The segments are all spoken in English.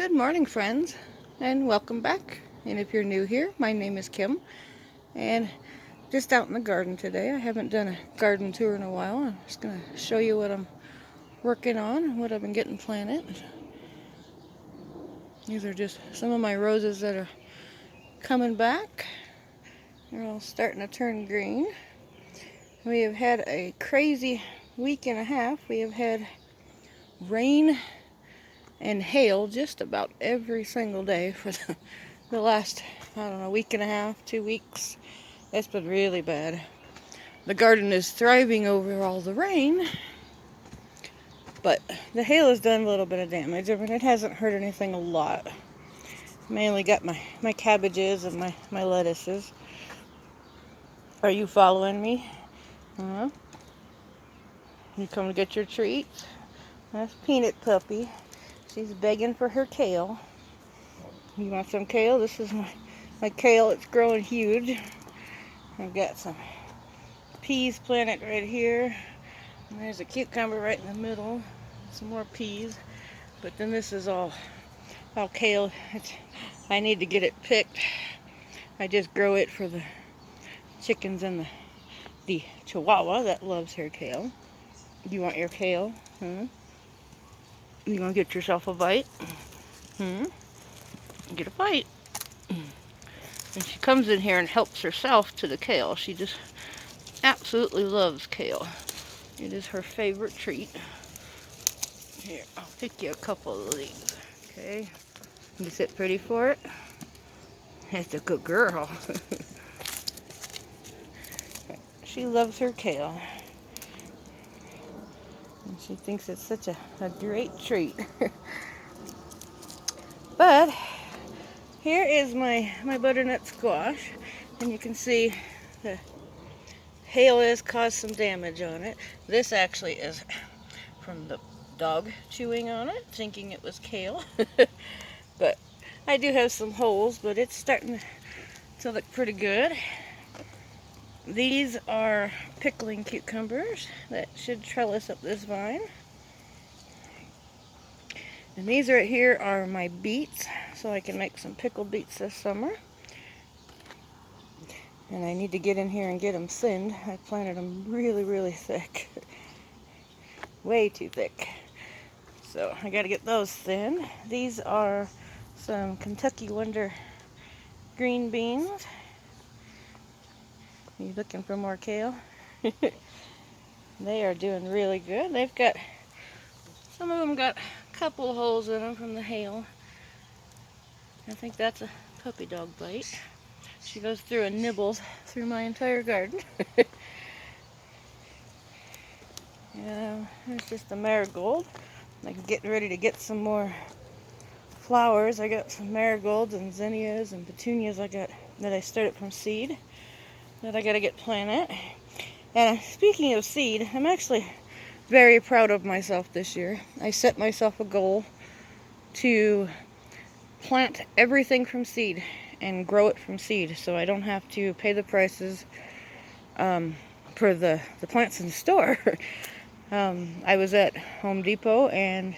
Good morning, friends, and welcome back. And if you're new here, my name is Kim, and just out in the garden today. I haven't done a garden tour in a while. I'm just going to show you what I'm working on and what I've been getting planted. These are just some of my roses that are coming back. They're all starting to turn green. We have had a crazy week and a half. We have had rain and hail just about every single day for the last, I don't know, week and a half, 2 weeks. It's been really bad. The garden is thriving over all the rain, but the hail has done a little bit of damage. I mean, it hasn't hurt anything a lot. Mainly got my cabbages and my lettuces. Are you following me? Uh-huh. You come to get your treats? That's Peanut Puppy. She's begging for her kale. You want some kale? This is my kale. It's growing huge. I've got some peas planted right here. And there's a cucumber right in the middle. Some more peas. But then this is all kale. I need to get it picked. I just grow it for the chickens and the chihuahua that loves her kale. You want your kale? Hmm? You gonna get yourself a bite? Hmm? Get a bite. And she comes in here and helps herself to the kale. She just absolutely loves kale. It is her favorite treat. Here, I'll pick you a couple of these. Okay. You sit pretty for it? That's a good girl. She loves her kale. And she thinks it's such a great treat. But here is my butternut squash. And you can see the hail has caused some damage on it. This actually is from the dog chewing on it, thinking it was kale. But I do have some holes, but it's starting to look pretty good. These are pickling cucumbers that should trellis up this vine. And these right here are my beets, so I can make some pickled beets this summer. And I need to get in here and get them thinned. I planted them really, really thick. Way too thick. So I gotta get those thinned. These are some Kentucky Wonder green beans. Are you looking for more kale? They are doing really good. They've got, some of them got a couple of holes in them from the hail. I think that's a puppy dog bite. She goes through and nibbles through my entire garden. There's just the marigold. I'm getting ready to get some more flowers. I got some marigolds and zinnias and petunias that I started from seed that I gotta get planted. And speaking of seed, I'm actually very proud of myself this year. I set myself a goal to plant everything from seed and grow it from seed, so I don't have to pay the prices for the plants in the store. I was at Home Depot and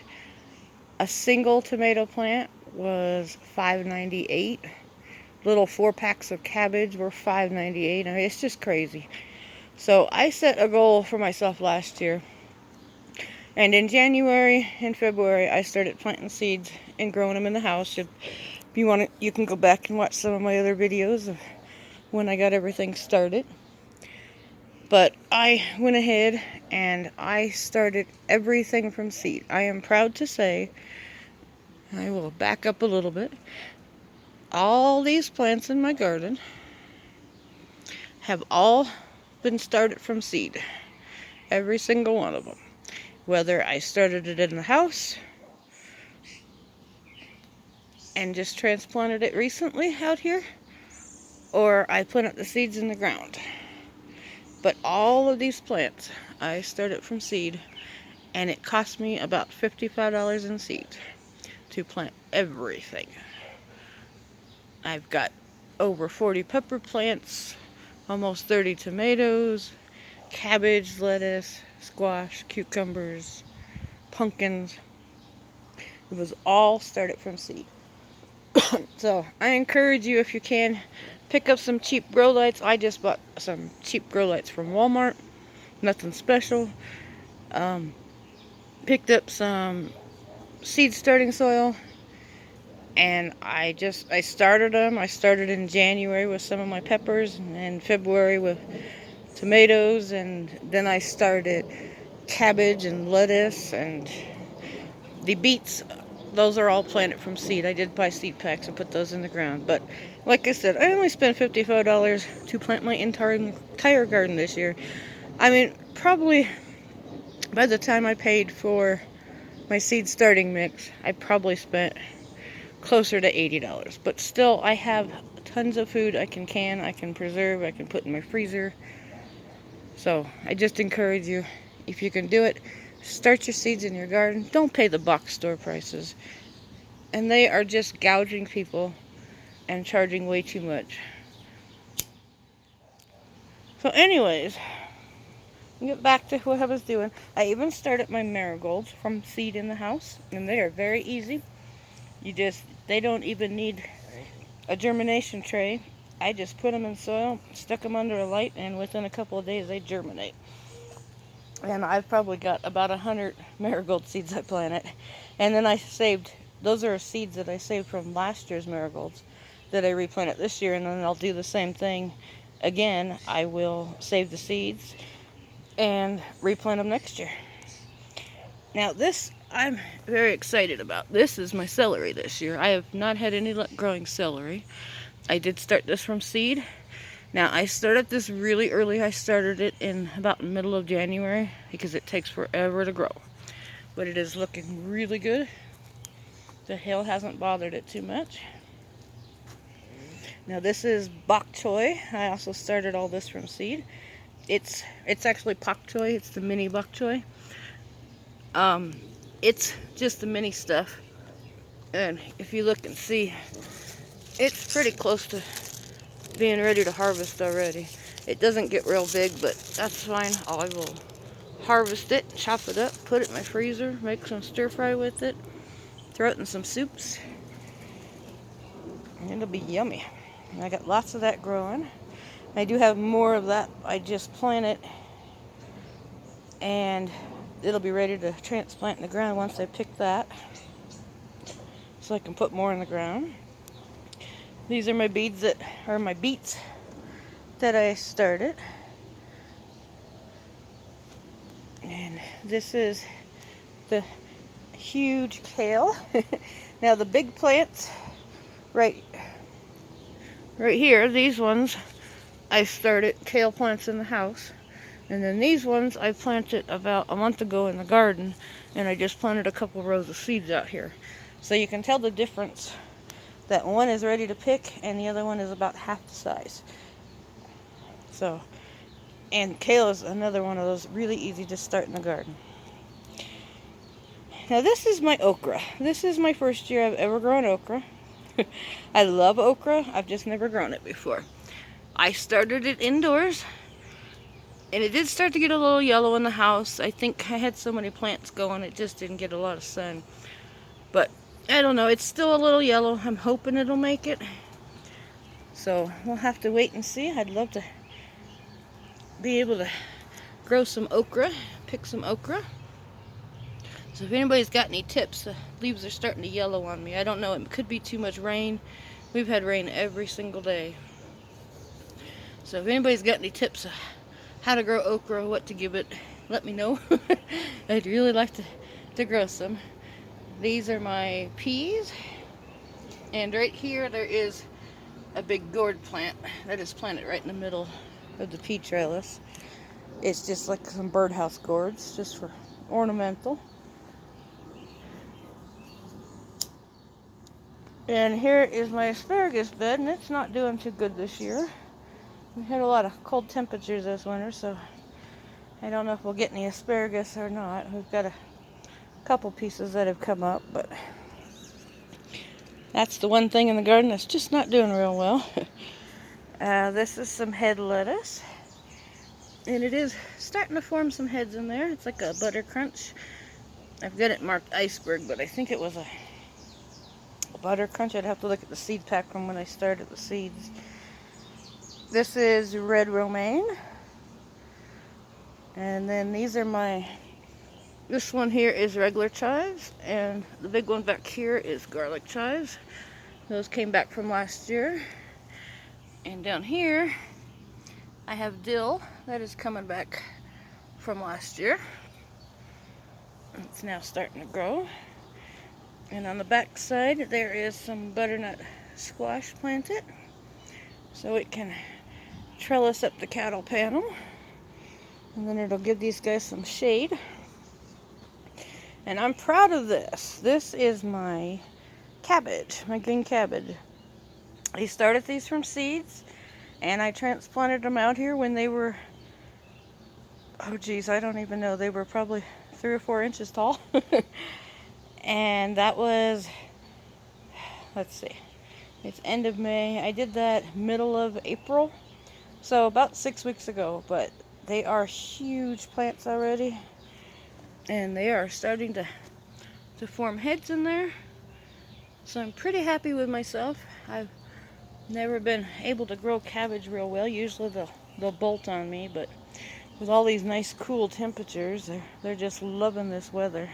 a single tomato plant was $5.98. Little 4-packs of cabbage were $5.98. I mean, it's just crazy. So I set a goal for myself last year. And in January and February, I started planting seeds and growing them in the house. If you want, you can go back and watch some of my other videos of when I got everything started. But I went ahead and I started everything from seed. I am proud to say, I will back up a little bit. All these plants in my garden have all been started from seed. Every single one of them. Whether I started it in the house and just transplanted it recently out here, or I planted the seeds in the ground. But all of these plants, I started from seed, and it cost me about $55 in seed to plant everything. I've got over 40 pepper plants, almost 30 tomatoes, cabbage, lettuce, squash, cucumbers, pumpkins, It was all started from seed. So I encourage you, if you can, pick up some cheap grow lights. I just bought some cheap grow lights from Walmart. Nothing special. Picked up some seed starting soil, and I started them. I started in January with some of my peppers, and in February with tomatoes, and then I started cabbage and lettuce, and the beets. Those are all planted from seed. I did buy seed packs and put those in the ground. But like I said, I only spent $55 to plant my entire garden this year. I mean, probably by the time I paid for my seed starting mix, I probably spent closer to $80. But still, I have tons of food I can preserve, I can put in my freezer. So I just encourage you, if you can do it, start your seeds in your garden. Don't pay the box store prices. And they are just gouging people and charging way too much. So anyways, get back to what I was doing. I even started my marigolds from seed in the house, and they are very easy. They don't even need a germination tray. I just put them in soil, stuck them under a light, and within a couple of days they germinate. And I've probably got about 100 marigold seeds I planted. And then I saved, those are seeds that I saved from last year's marigolds that I replanted this year, and then I'll do the same thing again. I will save the seeds and replant them next year. Now this I'm very excited about. This is my celery this year. I have not had any luck growing celery. I did start this from seed. Now I started this really early. I started it in about the middle of January because it takes forever to grow. But it is looking really good. The hail hasn't bothered it too much. Now this is bok choy. I also started all this from seed. It's actually pak choy. It's the mini bok choy. It's just the mini stuff. And if you look and see, it's pretty close to being ready to harvest already. It doesn't get real big, but that's fine. I will harvest it, chop it up, put it in my freezer, make some stir fry with it, throw it in some soups, and it'll be yummy. And I got lots of that growing. I do have more of that. I just planted, and it'll be ready to transplant in the ground once I pick that, so I can put more in the ground. These are my beets that I started. And this is the huge kale. Now the big plants right here, these ones I started kale plants in the house. And then these ones I planted about a month ago in the garden, and I just planted a couple rows of seeds out here. So you can tell the difference. That one is ready to pick, and the other one is about half the size. So, and kale is another one of those really easy to start in the garden. Now this is my okra. This is my first year I've ever grown okra. I love okra. I've just never grown it before. I started it indoors, and it did start to get a little yellow in the house. I think I had so many plants going, it just didn't get a lot of sun. But I don't know, it's still a little yellow. I'm hoping it'll make it. So we'll have to wait and see. I'd love to be able to grow some okra, pick some okra. So if anybody's got any tips, the leaves are starting to yellow on me. I don't know, it could be too much rain. We've had rain every single day. So if anybody's got any tips how to grow okra, what to give it, let me know. I'd really like to grow some. These are my peas, and right here there is a big gourd plant that is planted right in the middle of the pea trellis. It's just like some birdhouse gourds, just for ornamental. And here is my asparagus bed, and it's not doing too good this year. We had a lot of cold temperatures this winter, so I don't know if we'll get any asparagus or not. We've got a couple pieces that have come up, but that's the one thing in the garden that's just not doing real well. This is some head lettuce, and it is starting to form some heads in there. It's like a butter crunch. I've got it marked iceberg, but I think it was a butter crunch. I'd have to look at the seed pack from when I started the seeds. This is red romaine. And then these are this one here is regular chives, and the big one back here is garlic chives. Those came back from last year. And down here, I have dill that is coming back from last year. It's now starting to grow. And on the back side, there is some butternut squash planted, so it can trellis up the cattle panel. And then it'll give these guys some shade. And I'm proud of this. This is my cabbage, my green cabbage. I started these from seeds, and I transplanted them out here when they were, oh geez, I don't even know. They were probably 3 or 4 inches tall. And that was, let's see, it's end of May. I did that middle of April, so about 6 weeks ago. But they are huge plants already, and they are starting to form heads in there. So I'm pretty happy with myself. I've never been able to grow cabbage real well. Usually they'll bolt on me, but with all these nice cool temperatures, they're just loving this weather.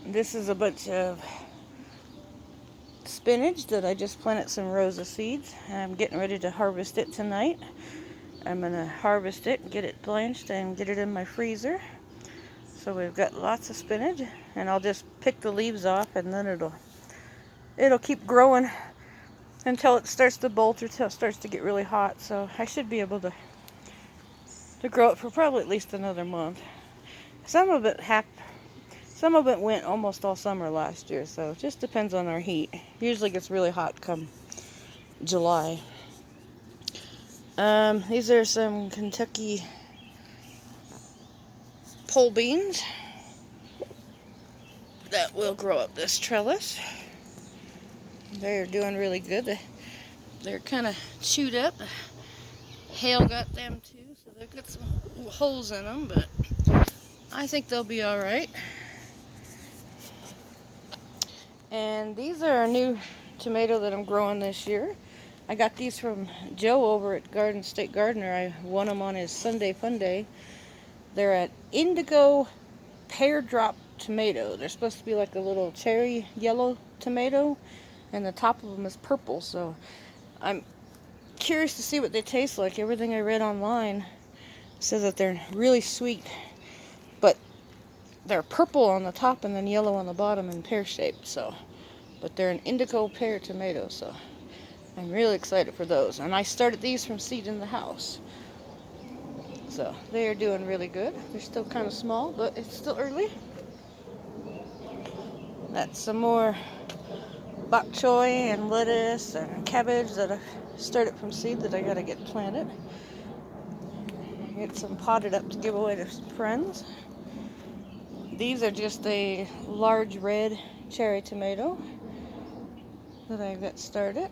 This is a bunch of spinach that I just planted some rows of seeds. I'm getting ready to harvest it tonight. I'm going to harvest it, get it blanched, and get it in my freezer. So we've got lots of spinach, and I'll just pick the leaves off, and then it'll keep growing until it starts to bolt or until it starts to get really hot. So I should be able to grow it for probably at least another month. Some of it went almost all summer last year, so it just depends on our heat. Usually gets really hot come July. These are some Kentucky pole beans that will grow up this trellis. They're doing really good. They're kind of chewed up. Hail got them too, so they've got some holes in them, but I think they'll be all right. And these are a new tomato that I'm growing this year. I got these from Joe over at Garden State Gardener. I won them on his Sunday Fun Day. They're an indigo pear drop tomato. They're supposed to be like a little cherry yellow tomato, and the top of them is purple. So I'm curious to see what they taste like. Everything I read online says that they're really sweet, but they're purple on the top and then yellow on the bottom and pear-shaped. So, but they're an indigo pear tomato, so I'm really excited for those. And I started these from seed in the house, so they are doing really good. They're still kind of small, but it's still early. That's some more bok choy and lettuce and cabbage that I started from seed that I gotta get planted. Get some potted up to give away to friends. These are just a large red cherry tomato that I got started.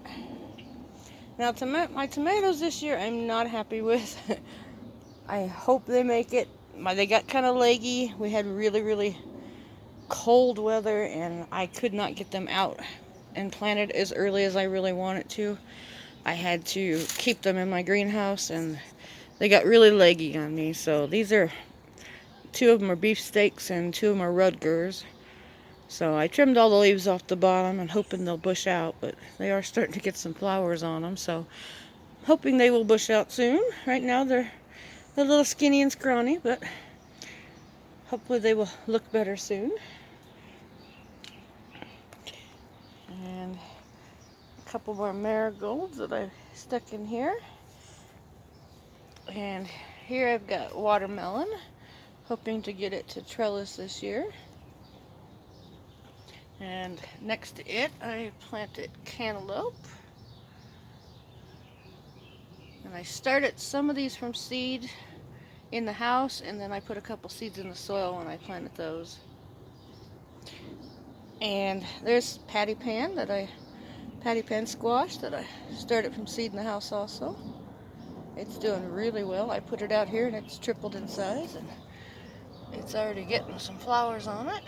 Now my tomatoes this year I'm not happy with. I hope they make it. They got kind of leggy. We had really, really cold weather, and I could not get them out and planted as early as I really wanted to. I had to keep them in my greenhouse, and they got really leggy on me. So these are, 2 of them are beefsteaks and 2 of them are Rutgers. So I trimmed all the leaves off the bottom and hoping they'll bush out, but they are starting to get some flowers on them, so hoping they will bush out soon. Right now they're a little skinny and scrawny, but hopefully they will look better soon. And a couple more marigolds that I stuck in here. And here I've got watermelon, hoping to get it to trellis this year. And next to it, I planted cantaloupe. And I started some of these from seed in the house, and then I put a couple seeds in the soil when I planted those. And there's patty pan squash that I started from seed in the house also. It's doing really well. I put it out here and it's tripled in size, and it's already getting some flowers on it.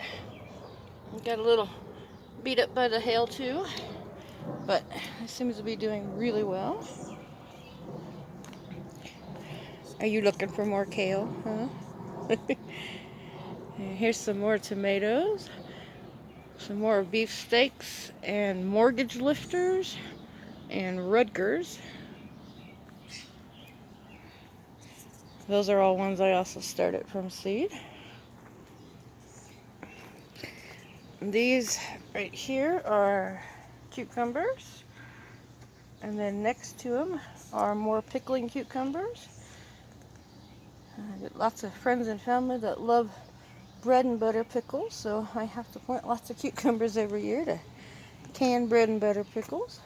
Got a little beat up by the hail too, but it seems to be doing really well. Are you looking for more kale, huh? Here's some more tomatoes, some more beefsteaks and mortgage lifters and Rutgers. Those are all ones I also started from seed. These right here are cucumbers, and then next to them are more pickling cucumbers. I get lots of friends and family that love bread and butter pickles, so I have to plant lots of cucumbers every year to can bread and butter pickles.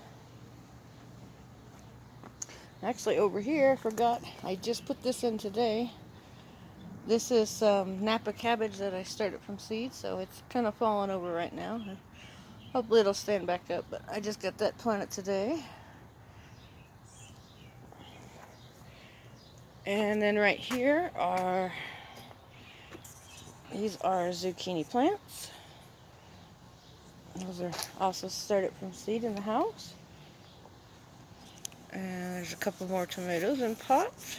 Actually, over here, I forgot, I just put this in today. This is some Napa cabbage that I started from seed, so it's kind of falling over right now. Hopefully it'll stand back up, but I just got that planted today. And then right here are, these are zucchini plants. Those are also started from seed in the house. And there's a couple more tomatoes in pots.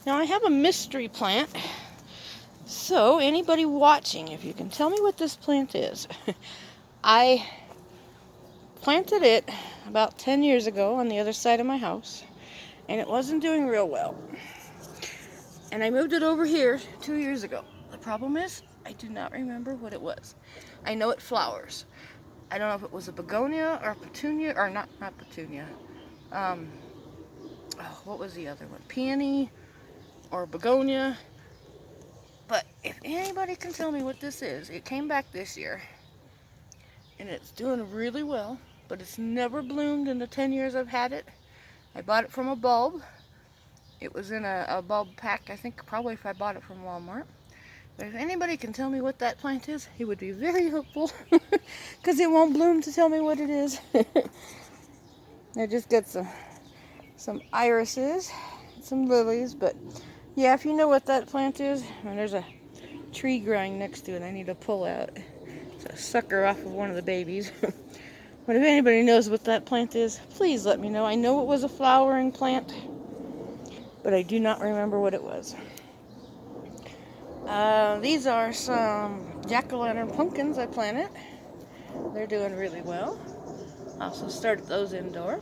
Now I have a mystery plant. So anybody watching, if you can tell me what this plant is. I planted it about 10 years ago on the other side of my house, and it wasn't doing real well. And I moved it over here 2 years ago. The problem is, I do not remember what it was. I know it flowers. I don't know if it was a begonia or petunia, or not petunia. What was the other one? Peony or begonia. But if anybody can tell me what this is, it came back this year. And it's doing really well, but it's never bloomed in the 10 years I've had it. I bought it from a bulb. It was in a bulb pack, I think probably if I bought it from Walmart. But if anybody can tell me what that plant is, it would be very helpful. Because it won't bloom to tell me what it is. I just got some irises, some lilies, but yeah, if you know what that plant is, and there's a tree growing next to it I need to pull out. It's a sucker off of one of the babies. But if anybody knows what that plant is, please let me know. I know it was a flowering plant, but I do not remember what it was. These are some jack-o'-lantern pumpkins I planted. They're doing really well. I also started those indoor.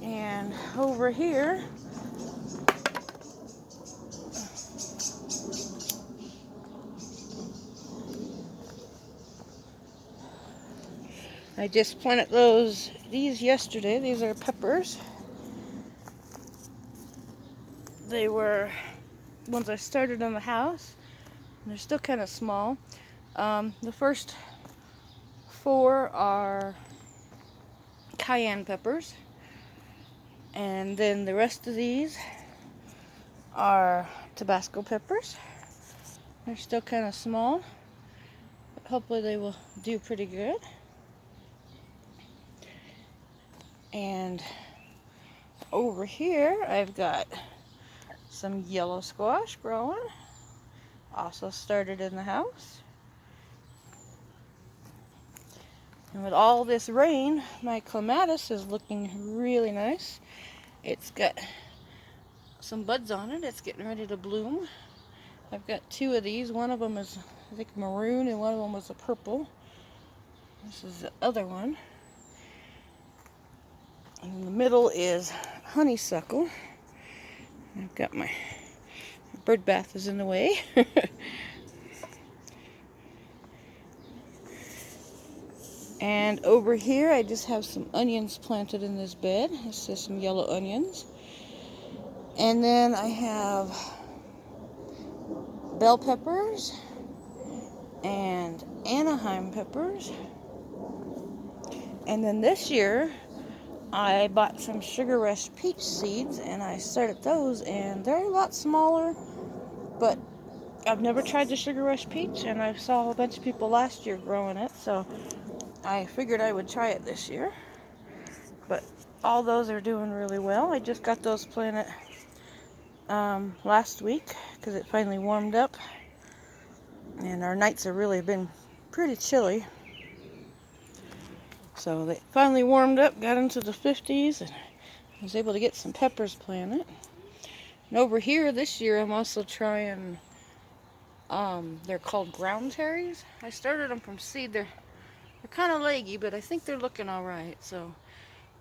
And over here, I just planted these yesterday. These are peppers. They were ones I started in the house. And they're still kind of small. The first 4 are cayenne peppers. And then the rest of these are Tabasco peppers. They're still kind of small, but hopefully they will do pretty good. And over here I've got some yellow squash growing, also started in the house. And with all this rain, my clematis is looking really nice. It's got some buds on it. It's getting ready to bloom. I've got 2 of these. One of them is, I think, maroon, and one of them was a purple. This is the other one. And in the middle is honeysuckle. I've got my bird bath is in the way. And over here I just have some onions planted in this bed. It's just some yellow onions. And then I have bell peppers and Anaheim peppers. And then this year I bought some Sugar Rush peach seeds and I started those, and they're a lot smaller, but I've never tried the Sugar Rush peach, and I saw a bunch of people last year growing it, so I figured I would try it this year. But all those are doing really well. I just got those planted last week because it finally warmed up. And our nights have really been pretty chilly. So they finally warmed up, got into the 50s, and I was able to get some peppers planted. And over here this year I'm also trying, they're called ground cherries. I started them from seed. They're kind of leggy, but I think they're looking alright. So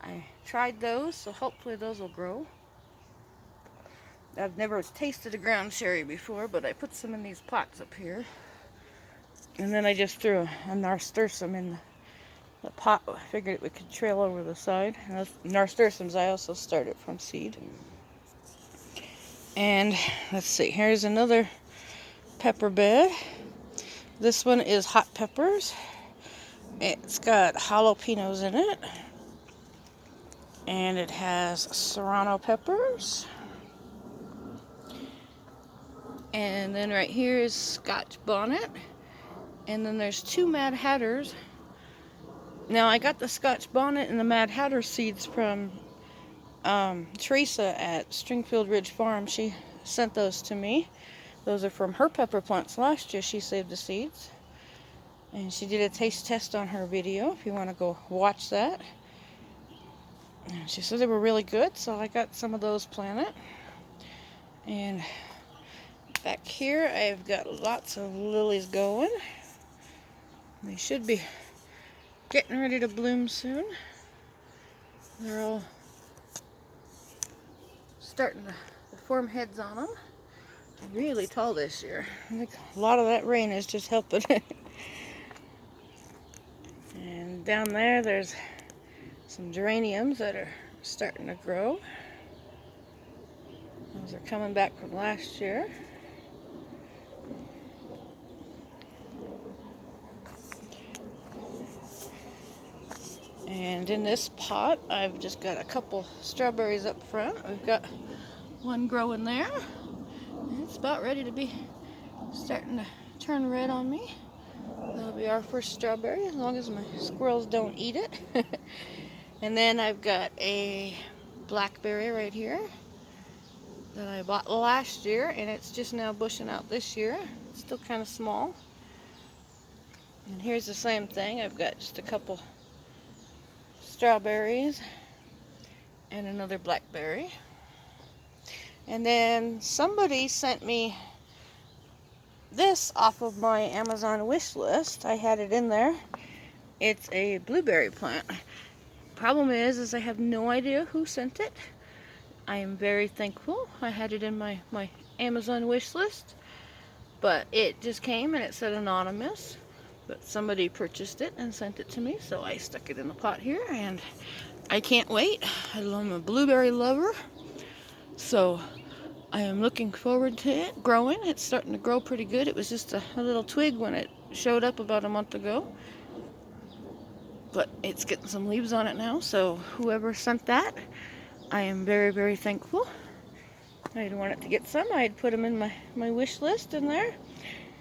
I tried those, so hopefully those will grow. I've never tasted a ground cherry before, but I put some in these pots up here. And then I just threw a nasturtium in the pot. I figured it could trail over the side. And those nasturtiums I also started from seed. And let's see, here's another pepper bed. This one is hot peppers. It's got jalapenos in it. And it has serrano peppers. And then right here is Scotch bonnet. And then there's 2 Mad Hatters. Now I got the Scotch bonnet and the Mad Hatter seeds from Teresa at Stringfield Ridge Farm. She sent those to me. Those are from her pepper plants last year. She saved the seeds. And she did a taste test on her video, if you want to go watch that. And she said they were really good, so I got some of those planted. And back here I've got lots of lilies going. They should be getting ready to bloom soon. They're all starting to form heads on them. Really tall this year. I think a lot of that rain is just helping. And down there there's some geraniums that are starting to grow. Those are coming back from last year. And in this pot, I've just got a couple strawberries up front. We've got one growing there. And it's about ready to be starting to turn red on me. That'll be our first strawberry, as long as my squirrels don't eat it. And then I've got a blackberry right here that I bought last year, and it's just now bushing out this year. It's still kind of small. And here's the same thing. I've got just a couple strawberries and another blackberry. And then somebody sent me this off of my Amazon wish list. I had it in there. It's a blueberry plant. Problem is I have no idea who sent it. I am very thankful. I had it in my Amazon wish list, but it just came and it said anonymous. But somebody purchased it and sent it to me, so I stuck it in the pot here, and I can't wait. I'm a blueberry lover, so I am looking forward to it growing. It's starting to grow pretty good. It was just a little twig when it showed up about a month ago, but it's getting some leaves on it now, so whoever sent that, I am very, very thankful. I wanted to get some. I had put them in my wish list in there.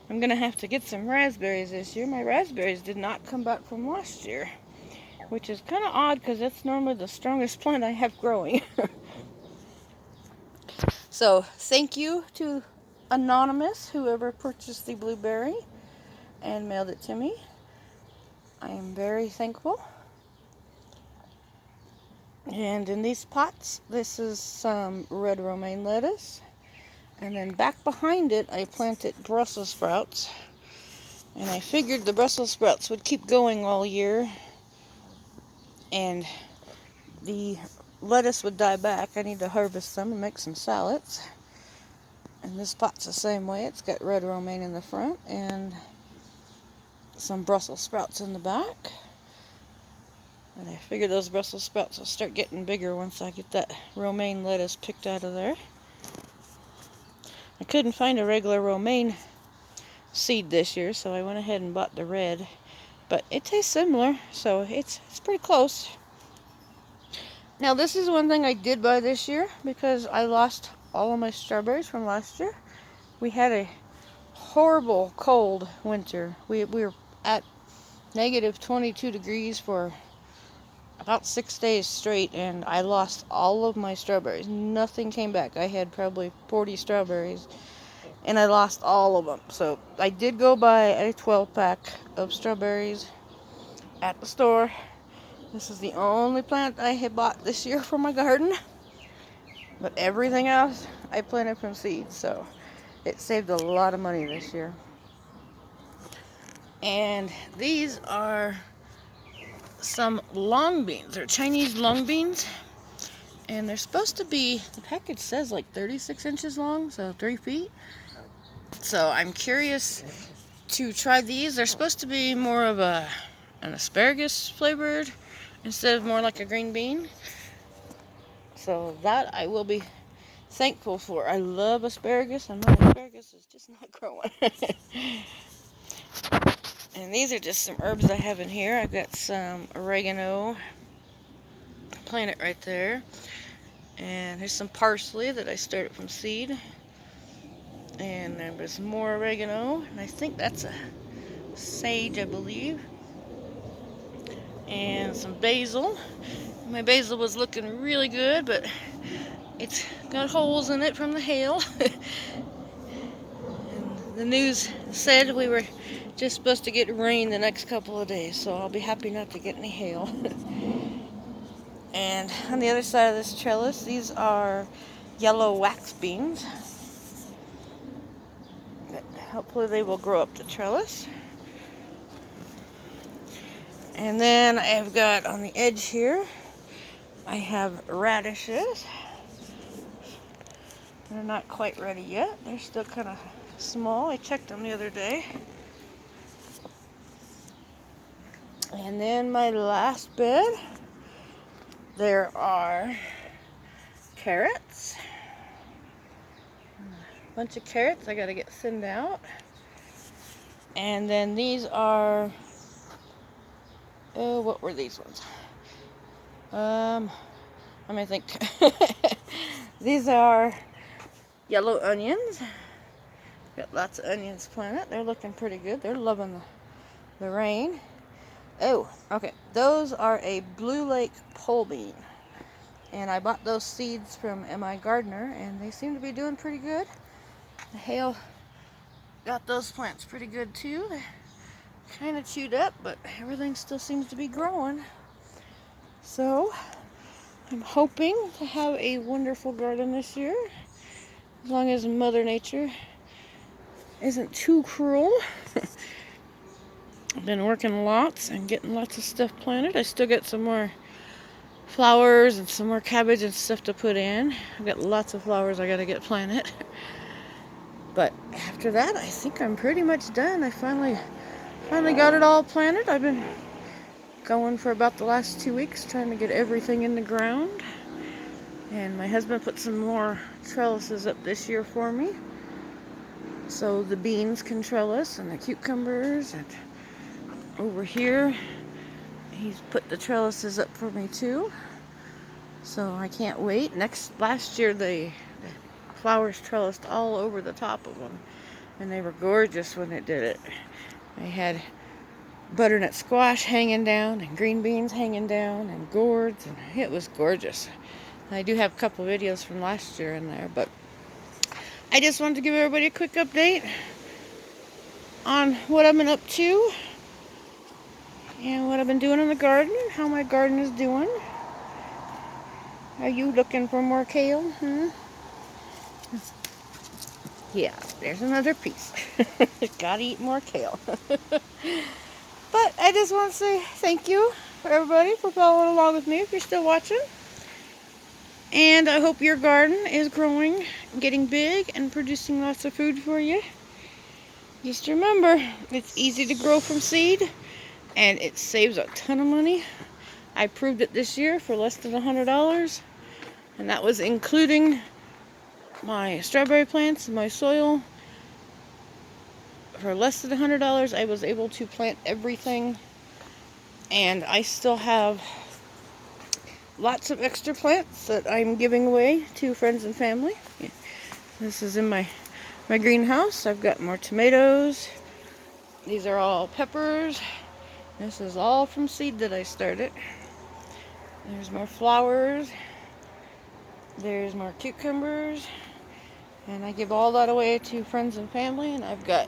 I'm going to have to get some raspberries this year. My raspberries did not come back from last year, which is kind of odd because that's normally the strongest plant I have growing. So thank you to Anonymous, whoever purchased the blueberry and mailed it to me. I am very thankful. And in these pots, this is some red romaine lettuce. And then back behind it, I planted Brussels sprouts. And I figured the Brussels sprouts would keep going all year. And the lettuce would die back. I need to harvest them and make some salads. And this pot's the same way. It's got red romaine in the front and some Brussels sprouts in the back. And I figure those Brussels sprouts will start getting bigger once I get that romaine lettuce picked out of there. I couldn't find a regular romaine seed this year, so I went ahead and bought the red. But it tastes similar, so it's pretty close. Now this is one thing I did buy this year because I lost all of my strawberries from last year. We had a horrible cold winter. We were at negative 22 degrees for about 6 days straight, and I lost all of my strawberries. Nothing came back. I had probably 40 strawberries, and I lost all of them. So I did go buy a 12-pack of strawberries at the store. This is the only plant I had bought this year for my garden, but everything else I planted from seed, so it saved a lot of money this year. And these are some long beans. They're Chinese long beans, and they're supposed to be, the package says like 36 inches long, so 3 feet. So I'm curious to try these. They're supposed to be more of an asparagus flavored instead of more like a green bean. So that I will be thankful for. I love asparagus, and my asparagus is just not growing. And these are just some herbs I have in here. I've got some oregano, plant it right there. And here's some parsley that I started from seed. And there's more oregano, and I think that's a sage, I believe. And some basil. My basil was looking really good, but it's got holes in it from the hail. And the news said we were just supposed to get rain the next couple of days, so I'll be happy not to get any hail. And on the other side of this trellis, these are yellow wax beans. Hopefully they will grow up the trellis. And then I've got on the edge here, I have radishes. They're not quite ready yet. They're still kind of small. I checked them the other day. And then my last bed, there are carrots. A bunch of carrots I gotta get thinned out. And then these are, oh, what were these ones? Let me think. These are yellow onions. Got lots of onions planted. They're looking pretty good. They're loving the rain. Oh, okay. Those are a Blue Lake pole bean. And I bought those seeds from M.I. Gardener, and they seem to be doing pretty good. The hail got those plants pretty good too. They're kind of chewed up, but everything still seems to be growing. So I'm hoping to have a wonderful garden this year, as long as Mother Nature isn't too cruel. I've been working lots and getting lots of stuff planted. I still got some more flowers and some more cabbage and stuff to put in. I've got lots of flowers I gotta get planted. But after that, I think I'm pretty much done. I finally got it all planted. I've been going for about the last 2 weeks trying to get everything in the ground. And my husband put some more trellises up this year for me, so the beans can trellis, and the cucumbers, and over here he's put the trellises up for me too. So I can't wait. Last year the flowers trellised all over the top of them, and they were gorgeous when it did it. I had butternut squash hanging down, and green beans hanging down, and gourds, and it was gorgeous. I do have a couple videos from last year in there, but I just wanted to give everybody a quick update on what I've been up to and what I've been doing in the garden, and how my garden is doing. Are you looking for more kale? Yeah, there's another piece. Gotta eat more kale. But I just want to say thank you for everybody for following along with me, if you're still watching. And I hope your garden is growing, getting big, and producing lots of food for you. Just remember, it's easy to grow from seed, and it saves a ton of money. I proved it this year for less than $100, and that was including my strawberry plants and my soil. For less than $100, I was able to plant everything, and I still have lots of extra plants that I'm giving away to friends and family. This is in my greenhouse. I've got more tomatoes. These are all peppers. This is all from seed that I started. There's more flowers. There's more cucumbers. And I give all that away to friends and family. And I've got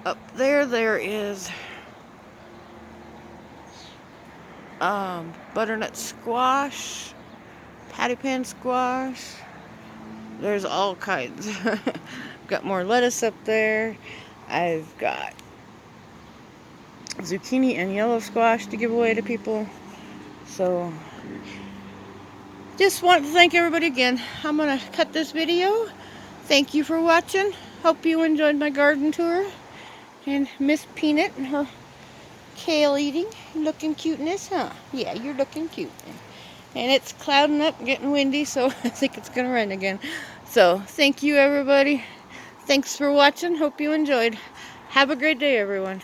up there is butternut squash, patty pan squash. There's all kinds. Got more lettuce up there. I've got zucchini and yellow squash to give away to people. So just want to thank everybody again. I'm gonna cut this video. Thank you for watching. Hope you enjoyed my garden tour. And Miss Peanut and her kale eating. Looking cuteness, huh? Yeah, you're looking cute. And it's clouding up, getting windy, so I think it's gonna rain again. So thank you, everybody. Thanks for watching. Hope you enjoyed. Have a great day, everyone.